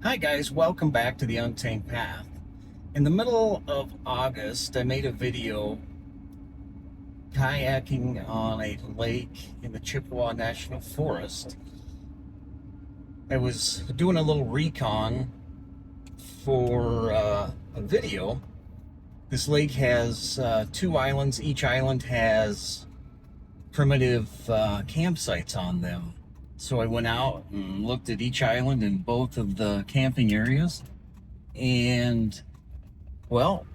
Hi guys, welcome back to the Untamed Path. In the middle of August, I made a video kayaking on a lake in the Chippewa National Forest. I was doing a little recon for a video. This lake has two islands. Each island has primitive campsites on them. So I went out and looked at each island and both of the camping areas, and well,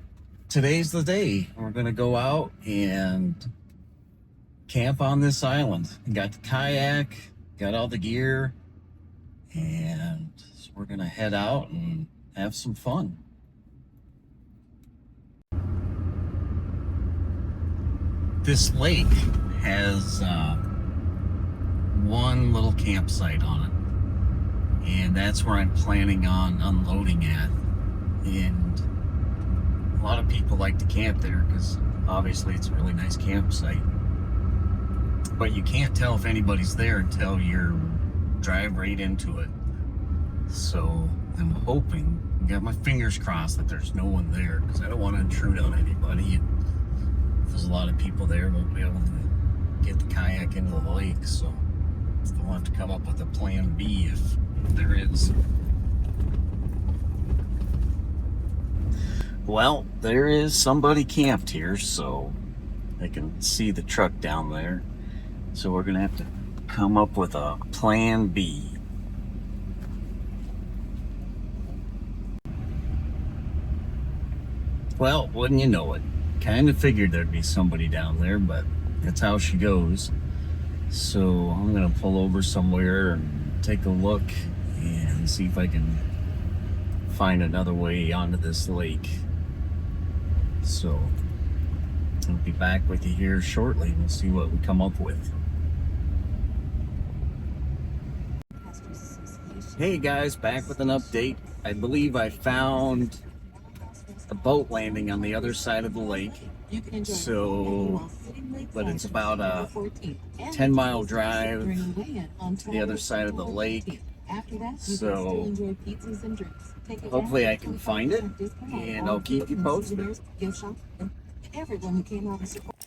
today's the day. We're going to go out and camp on this island. Got the kayak, got all the gear, and so we're going to head out and have some fun. This lake has one little campsite on it, and that's where I'm planning on unloading at. And a lot of people like to camp there because obviously it's a really nice campsite, but you can't tell if anybody's there until you drive right into it. So I'm hoping, got my fingers crossed that there's no one there, because I don't want to intrude on anybody. If there's a lot of people there, we won't be able to get the kayak into the lake, so we'll have to come up with a plan B if there is. Well, there is somebody camped here, so I can see the truck down there. So we're gonna have to come up with a plan B. Well, wouldn't you know it? Kind of figured there'd be somebody down there, but that's how she goes. So I'm gonna pull over somewhere and take a look and see if I can find another way onto this lake. So I'll be back with you here shortly. We'll see what we come up with. Hey guys, back with an update. I believe I found a boat landing on the other side of the lake. So, but it's about a 10-mile drive to the other side of the lake. So hopefully I can find it, and I'll keep you posted. Everyone who came out and supported.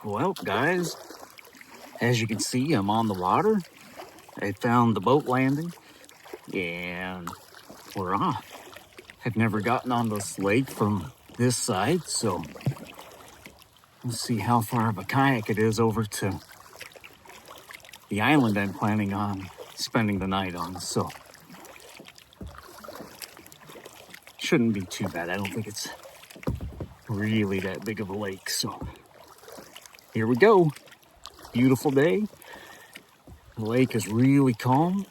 Well, guys, as you can see, I'm on the water. I found the boat landing, and we're off. I've never gotten on this lake from this side, so let's see how far of a kayak it is over to the island I'm planning on spending the night on. So shouldn't be too bad. I don't think it's really that big of a lake. So here we go. Beautiful day. The lake is really calm.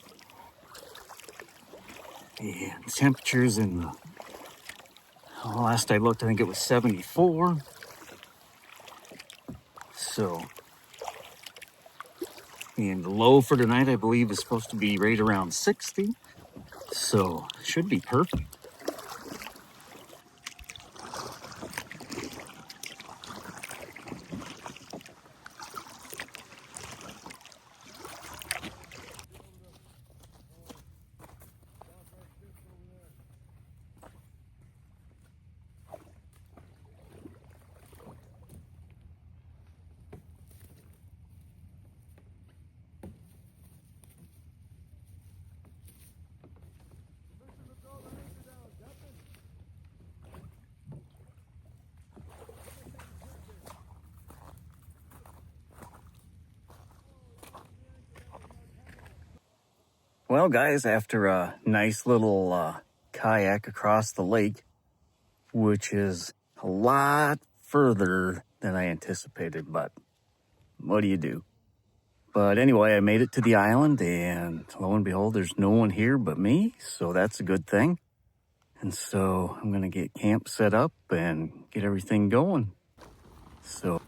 And temperatures in the, last I looked, I think it was 74. So, and the low for tonight, I believe, is supposed to be right around 60. So, should be perfect. Well, guys, after a nice little kayak across the lake, which is a lot further than I anticipated, but what do you do? But anyway, I made it to the island, and lo and behold, there's no one here but me, so that's a good thing. And so I'm gonna get camp set up and get everything going. So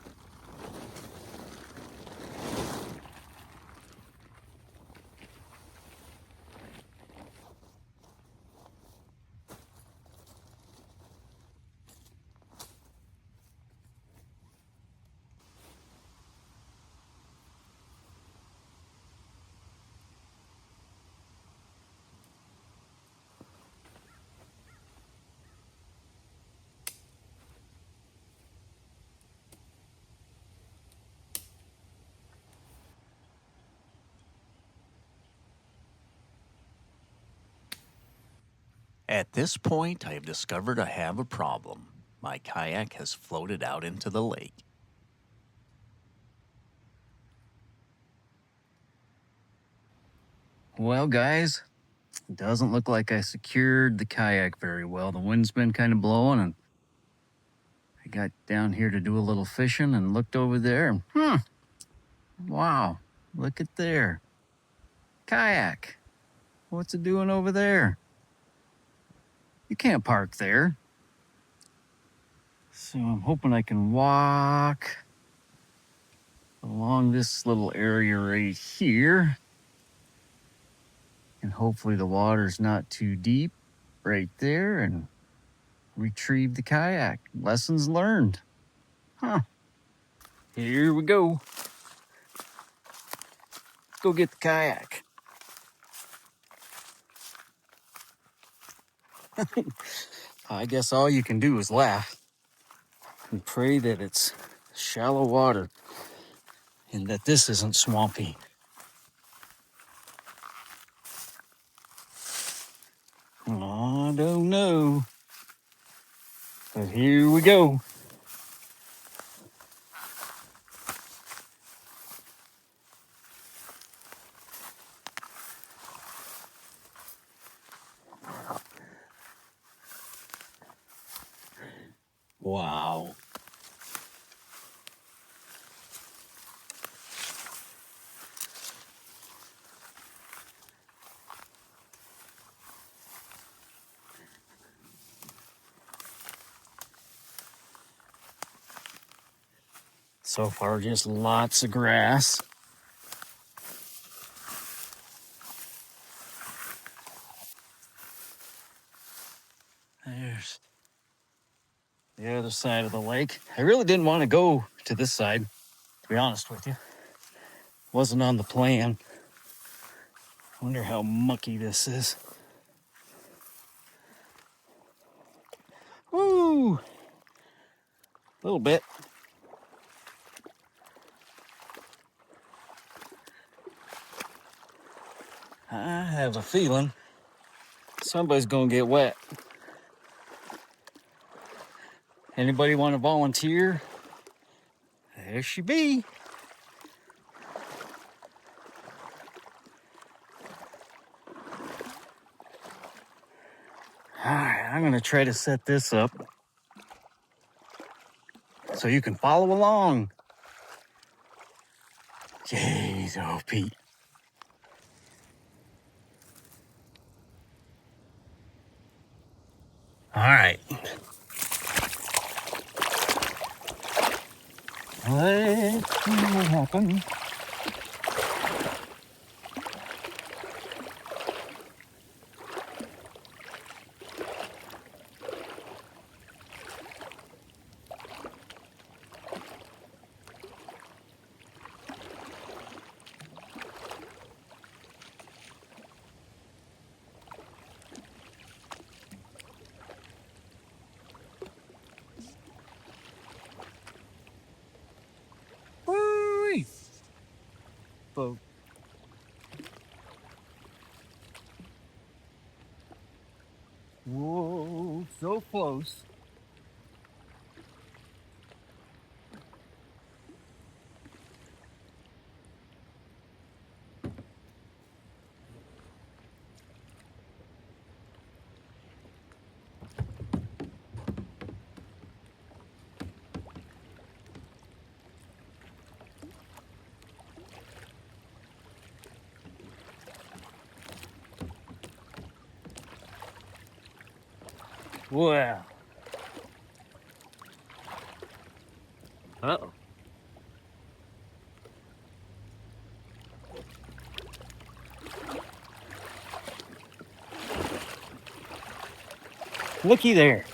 At this point, I have discovered I have a problem. My kayak has floated out into the lake. well, guys, it doesn't look like I secured the kayak very well. The wind's been kind of blowing, and I got down here to do a little fishing and looked over there, and wow, look at there. Kayak. What's it doing over there? You can't park there. So I'm hoping I can walk along this little area right here. And hopefully the water's not too deep right there, and retrieve the kayak. Lessons learned. Here we go. Let's go get the kayak. I guess all you can do is laugh and pray that it's shallow water and that this isn't swampy. I don't know. But here we go. Wow. So far, just lots of grass. There's the other side of the lake. I really didn't want to go to this side, to be honest with you. Wasn't on the plan. Wonder how mucky this is. Woo! A little bit. I have a feeling somebody's gonna get wet. Anybody want to volunteer? There she be. All right, I'm gonna try to set this up so you can follow along. Jeez, oh Pete. All right. Let's see what happens. Woo-wee. Boat. Whoa, so close. Well. Uh-oh. Looky there.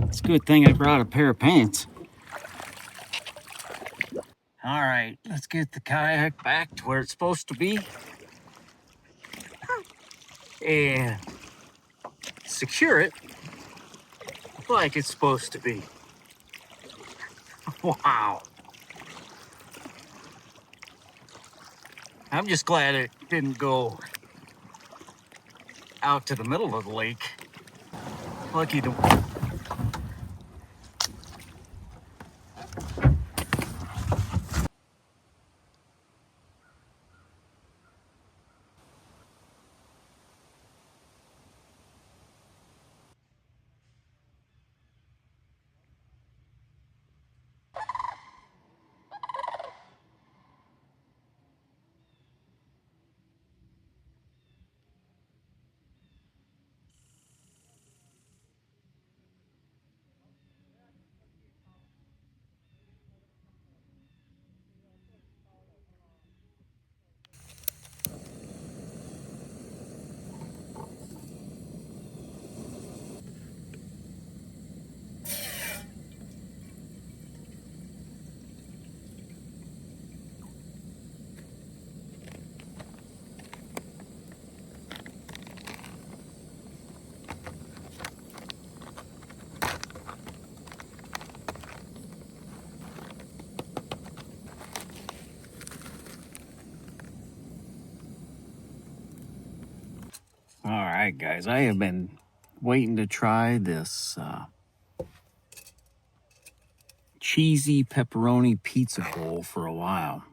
It's a good thing I brought a pair of pants. All right, let's get the kayak back to where it's supposed to be and secure it like it's supposed to be. Wow. I'm just glad it didn't go out to the middle of the lake. Lucky the... All right, guys, I have been waiting to try this cheesy pepperoni pizza bowl for a while.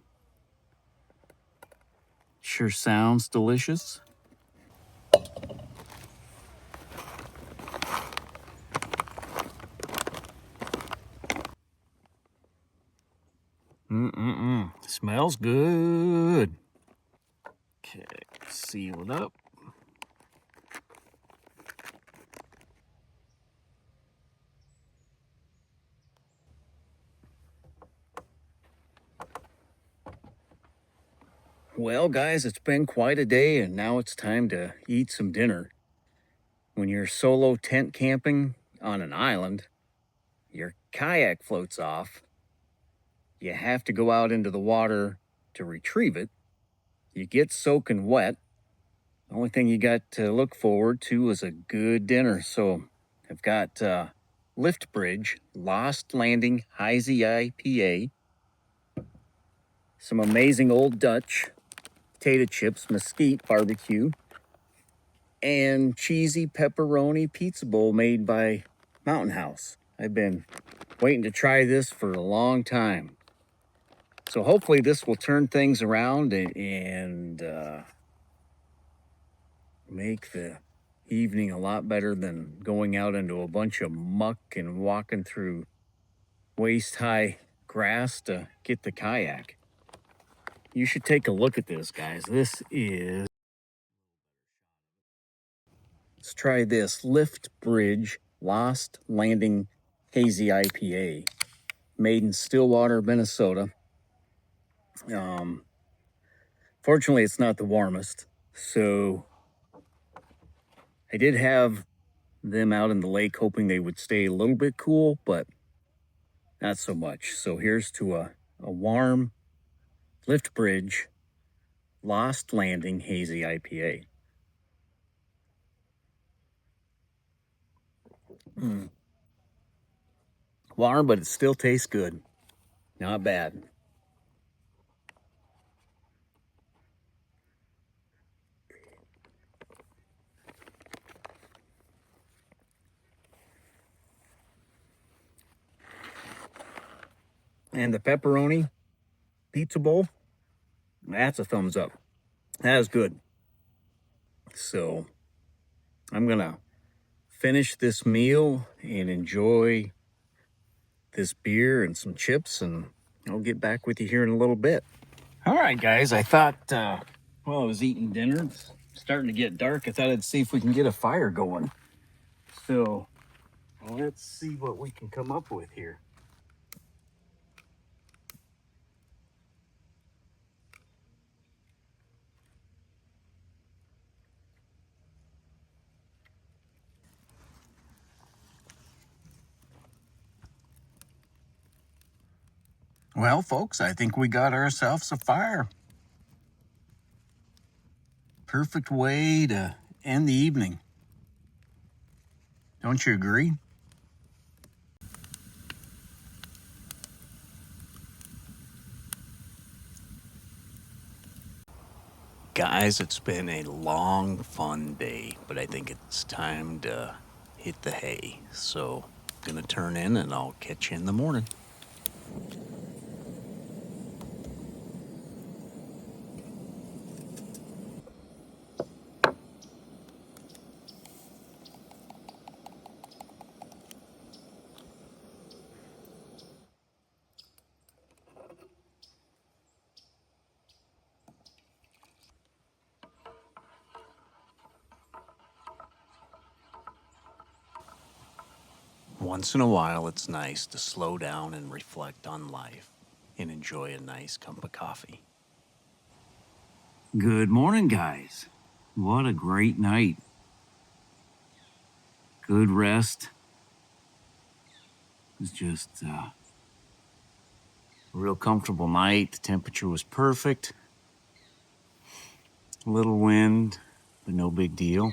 Sure sounds delicious. Smells good. Okay, seal it up. Well, guys, it's been quite a day, and now it's time to eat some dinner. When you're solo tent camping on an island, your kayak floats off. You have to go out into the water to retrieve it. You get soaking wet. The only thing you got to look forward to is a good dinner. So I've got Lift Bridge, Lost Landing, Hazy IPA, some amazing Old Dutch, potato chips, mesquite barbecue, and cheesy pepperoni pizza bowl made by Mountain House. I've been waiting to try this for a long time. So hopefully this will turn things around and make the evening a lot better than going out into a bunch of muck and walking through waist-high grass to get the kayak. You should take a look at this, guys. Let's try this Lift Bridge Lost Landing Hazy IPA, made in Stillwater, Minnesota. Fortunately, it's not the warmest, so I did have them out in the lake hoping they would stay a little bit cool, but not so much. So here's to a warm Lift Bridge Lost Landing Hazy IPA. Warm, but it still tastes good. Not bad. And the pepperoni pizza bowl, that's a thumbs up. That is good. So I'm gonna finish this meal and enjoy this beer and some chips and I'll get back with you here in a little bit. All right, guys, I thought while I was eating dinner, it's starting to get dark, I thought I'd see if we can get a fire going. So let's see what we can come up with here. Well, folks, I think we got ourselves a fire. Perfect way to end the evening. Don't you agree? Guys, it's been a long, fun day, but I think it's time to hit the hay. So, gonna turn in and I'll catch you in the morning. Once in a while, it's nice to slow down and reflect on life and enjoy a nice cup of coffee. Good morning, guys. What a great night. Good rest. It was just a real comfortable night. The temperature was perfect. A little wind, but no big deal.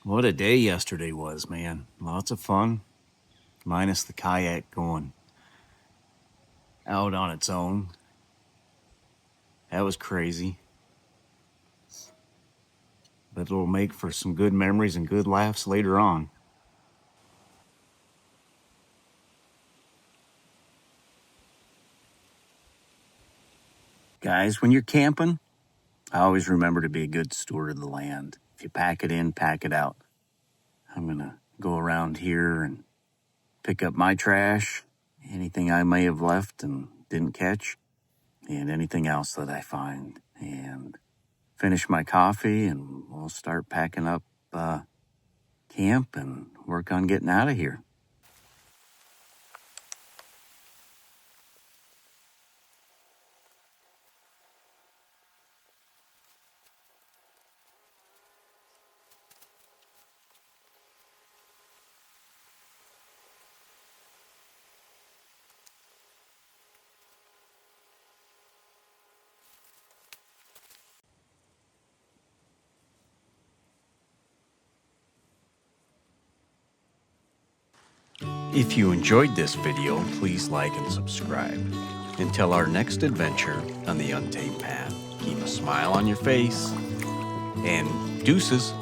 What a day yesterday was, man. Lots of fun, minus the kayak going out on its own. That was crazy. But it'll make for some good memories and good laughs later on. Guys, when you're camping, I always remember to be a good steward of the land. If you pack it in, pack it out. I'm gonna go around here and pick up my trash, anything I may have left and didn't catch, and anything else that I find, and finish my coffee, and we'll start packing up camp and work on getting out of here. If you enjoyed this video, please like and subscribe. Until our next adventure on the Untamed path, keep a smile on your face, and deuces.